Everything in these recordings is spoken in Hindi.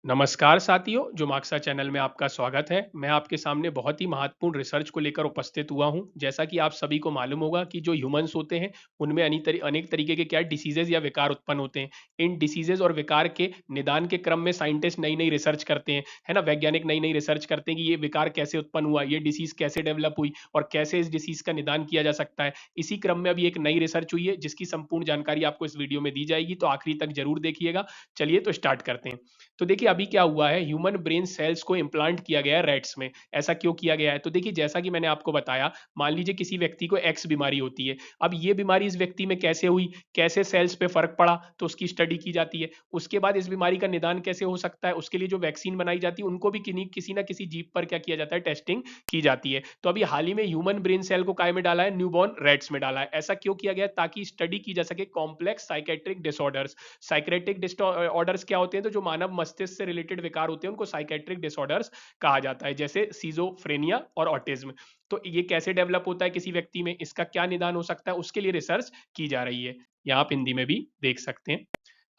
नमस्कार साथियों, जो मार्क्सा चैनल में आपका स्वागत है। मैं आपके सामने बहुत ही महत्वपूर्ण रिसर्च को लेकर उपस्थित हुआ हूं। जैसा कि आप सभी को मालूम होगा कि जो ह्यूमंस होते हैं, उनमें अनेक तरीके के क्या डिसीजेज या विकार उत्पन्न होते हैं। इन डिसीजेज और विकार के निदान के क्रम में साइंटिस्ट नई-नई रिसर्च करते हैं, है ना? वैज्ञानिक नई-नई रिसर्च करते हैं कि ये विकार कैसे उत्पन्न हुआ, ये डिसीज कैसे डेवलप हुई और कैसे इस डिसीज का निदान किया जा सकता है। इसी क्रम में अभी एक नई रिसर्च हुई है, जिसकी संपूर्ण जानकारी आपको इस वीडियो में दी जाएगी, तो आखिरी तक जरूर देखिएगा। चलिए तो स्टार्ट करते हैं। तो देखिए अभी क्या हुआ है, ह्यूमन ब्रेन सेल्स को इम्प्लांट किया गया है रैट्स में। ऐसा क्यों किया गया है? तो देखिए जैसा कि मैंने आपको बताया, मान लीजिए किसी व्यक्ति को एक्स बीमारी होती है। अब ये बीमारी इस व्यक्ति में कैसे हुई, कैसे सेल्स पे फर्क पड़ा, तो उसकी स्टडी की जाती है। उसके बाद इस बीमारी का निदान कैसे हो सकता है, उसके लिए जो वैक्सीन बनाई जाती है उनको भी किसी ना किसी जीव पर क्या किया जाता है, टेस्टिंग की जाती है। तो अभी हाल ही में ह्यूमन ब्रेन सेल को काय में डाला है, न्यूबॉर्न रैट्स में डाला है। ऐसा क्यों किया गया? ताकि स्टडी की जा सके complex psychiatric disorders. Psychiatric disorders क्या होते हैं? तो जो मानव मस्तिष्क से रिलेटेड विकार होते हैं उनको साइकेट्रिक डिसऑर्डर्स कहा जाता है, जैसे सीजोफ्रेनिया और ऑटिज्म। तो ये कैसे डेवलप होता है किसी व्यक्ति में, इसका क्या निदान हो सकता है, उसके लिए रिसर्च की जा रही है। यहाँ आप हिंदी में भी देख सकते हैं।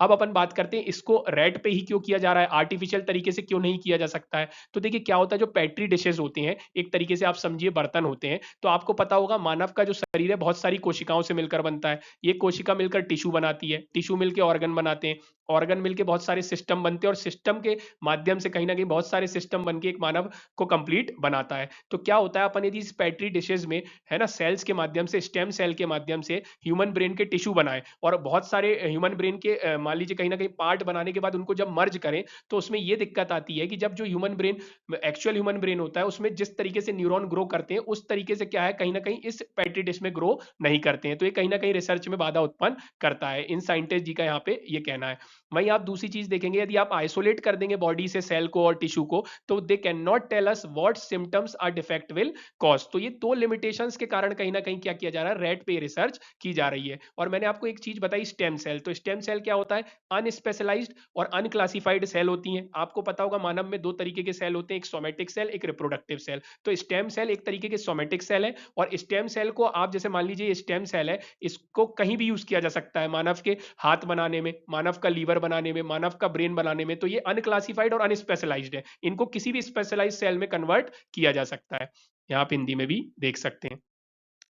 अब अपन बात करते हैं इसको रैट पे ही क्यों किया जा रहा है, आर्टिफिशियल तरीके से क्यों नहीं किया जा सकता है। तो देखिए क्या होता है, जो पेट्री डिशेज होते हैं, एक तरीके से आप समझिए बर्तन होते हैं। तो आपको पता होगा मानव का जो शरीर है बहुत सारी कोशिकाओं से मिलकर बनता है। ये कोशिका मिलकर टिश्यू बनाती है, टिश्यू मिलकर ऑर्गन बनाते हैं, ऑर्गन मिलकर बहुत सारे सिस्टम बनते हैं और सिस्टम के माध्यम से कहीं ना कहीं बहुत सारे सिस्टम बनके एक मानव को कंप्लीट बनाता है। तो क्या होता है, अपन यदि इस पेट्री डिशेज में, है ना, सेल्स के माध्यम से, स्टेम सेल के माध्यम से ह्यूमन ब्रेन के टिश्यू बनाए और बहुत सारे ह्यूमन ब्रेन के मान लीजिए कहीं ना कहीं पार्ट बनाने के बाद उनको जब मर्ज करें, तो उसमें ये दिक्कत आती है कि जब जो human brain, actual human brain होता है, उसमें जिस तरीके से न्यूरॉन ग्रो करते हैं उस तरीके से क्या है, कहीं ना कहीं इस पेट्री डिश में ग्रो नहीं करते हैं। तो ये कहीं ना कहीं रिसर्च में बाधा उत्पन्न करता है, इन साइंटिस्ट जी का यहाँ पे ये कहना है। वहीं आप दूसरी चीज देखेंगे, यदि आप आइसोलेट कर देंगे बॉडी से सेल को और टिश्यू को, तो they can not tell us what symptoms are defect will cause. तो ये दो लिमिटेशंस के कारण कहीं ना कहीं क्या किया जा रहा है, रेट पे रिसर्च की जा रही है। और मैंने आपको एक चीज बताई, स्टेम सेल। तो स्टेम सेल क्या होता है? अनस्पेशलाइज्ड और अनक्लासिफाइड सेल होती हैं। आपको पता होगा मानव में दो तरीके के सेल होते हैं, एक सोमेटिक सेल, एक रिप्रोडक्टिव सेल। तो स्टेम सेल एक तरीके के सोमेटिक सेल है और स्टेम सेल को आप जैसे मान लीजिए, स्टेम सेल है, इसको कहीं भी यूज किया जा सकता है, मानव के हाथ बनाने में, मानव का लीवर बनाने में, मानव का ब्रेन बनाने में। तो ये अनक्लासिफाइड और अनस्पेशलाइज्ड है, इनको किसी भी स्पेशलाइज्ड सेल में कन्वर्ट किया जा सकता है। यहाँ आप हिंदी में भी देख सकते हैं।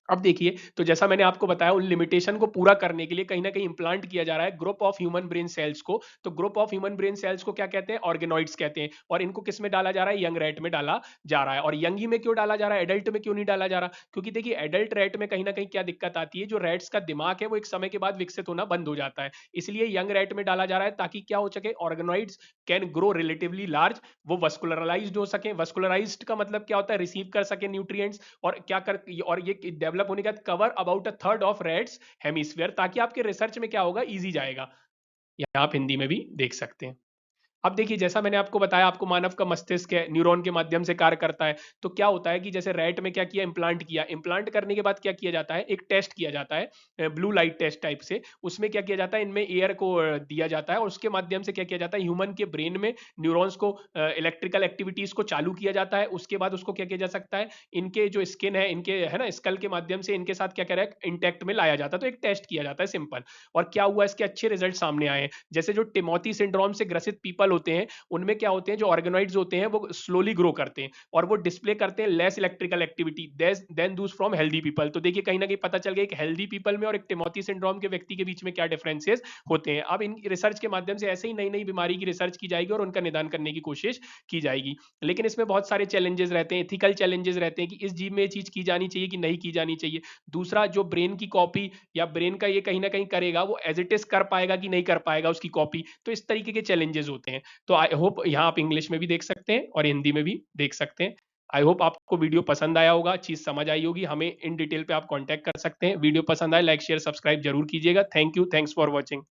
अब देखिए, तो जैसा मैंने आपको बताया, उन लिमिटेशन को पूरा करने के लिए कहीं ना कहीं इंप्लांट किया जा रहा है group of human brain cells को। तो group of human brain cells को क्या कहते हैं? ऑर्गेनॉइड्स कहते हैं। और इनको किस में डाला जा रहा है? यंग रैट में डाला जा रहा है। और यंग ही में क्यों डाला जा रहा है, एडल्ट में क्यों नहीं डाला जा रहा? क्योंकि देखिए एडल्ट रैट में कहीं ना कहीं क्या दिक्कत आती है, जो रैट्स का दिमाग है वो एक समय के बाद विकसित होना बंद हो जाता है। इसलिए यंग रैट में डाला जा रहा है, ताकि क्या हो सके, organoids can grow relatively large, वो वस्कुलराइज्ड हो सके। वस्कुलराइज्ड का मतलब क्या होता है? रिसीव कर सके न्यूट्रिएंट्स। और क्या कर, और ये डेवलप होने के बाद cover about a third of reds hemisphere, ताकि आपके रिसर्च में क्या होगा, इजी जाएगा। यहाँ आप हिंदी में भी देख सकते हैं। अब देखिए जैसा मैंने आपको बताया, आपको मानव का मस्तिष्क है, न्यूरॉन के माध्यम से कार्य करता है। तो क्या होता है कि जैसे रैट में क्या किया, इंप्लांट किया, इंप्लांट करने के बाद क्या किया जाता है, एक टेस्ट किया जाता है, ब्लू लाइट टेस्ट टाइप से। उसमें क्या किया जाता है, इनमें एयर को दिया जाता है और उसके माध्यम से क्या किया जाता है, ह्यूमन के ब्रेन में न्यूरॉन्स को, इलेक्ट्रिकल एक्टिविटीज को चालू किया जाता है। उसके बाद उसको क्या किया जा सकता है, इनके जो स्किन है, इनके, है ना, स्कल के माध्यम से इनके साथ क्या कह रहा है, इंटैक्ट में लाया जाता है। तो एक टेस्ट किया जाता है सिंपल। और क्या हुआ, इसके अच्छे रिजल्ट सामने आए हैं। जैसे जो टिमोथी सिंड्रोम से ग्रसित पीपल होते हैं, उनमें क्या होते हैं, जो ऑर्गेनॉइड्स होते हैं वो स्लोली ग्रो करते हैं और वो डिस्प्ले करते हैं लेस इलेक्ट्रिकल एक्टिविटी देन दूस फ्रॉम हेल्दी पीपल। तो देखिए कहीं ना कहीं पता चल गया एक हेल्दी पीपल में और एक टिमोथी सिंड्रोम के व्यक्ति के बीच में क्या डिफरेंसेस होते हैं। अब इन रिसर्च के माध्यम से ऐसे ही नई नई बीमारी की रिसर्च की जाएगी और उनका निदान करने की कोशिश की जाएगी। लेकिन इसमें बहुत सारे चैलेंजेस रहते हैं, एथिकल चैलेंजेस रहते हैं कि इस जीव में ये चीज की जानी चाहिए कि नहीं की जानी चाहिए। दूसरा, जो ब्रेन की कॉपी या ब्रेन का ये कहीं ना कहीं करेगा, वो एज इट इज कर पाएगा कि नहीं कर पाएगा उसकी कॉपी। तो इस तरीके के चैलेंजेस होते हैं। तो आई होप यहाँ आप इंग्लिश में भी देख सकते हैं और हिंदी में भी देख सकते हैं। आई होप आपको वीडियो पसंद आया होगा, चीज समझ आई होगी। हमें इन डिटेल पे आप कांटेक्ट कर सकते हैं। वीडियो पसंद आए, लाइक शेयर सब्सक्राइब जरूर कीजिएगा। Thank you, thanks for watching.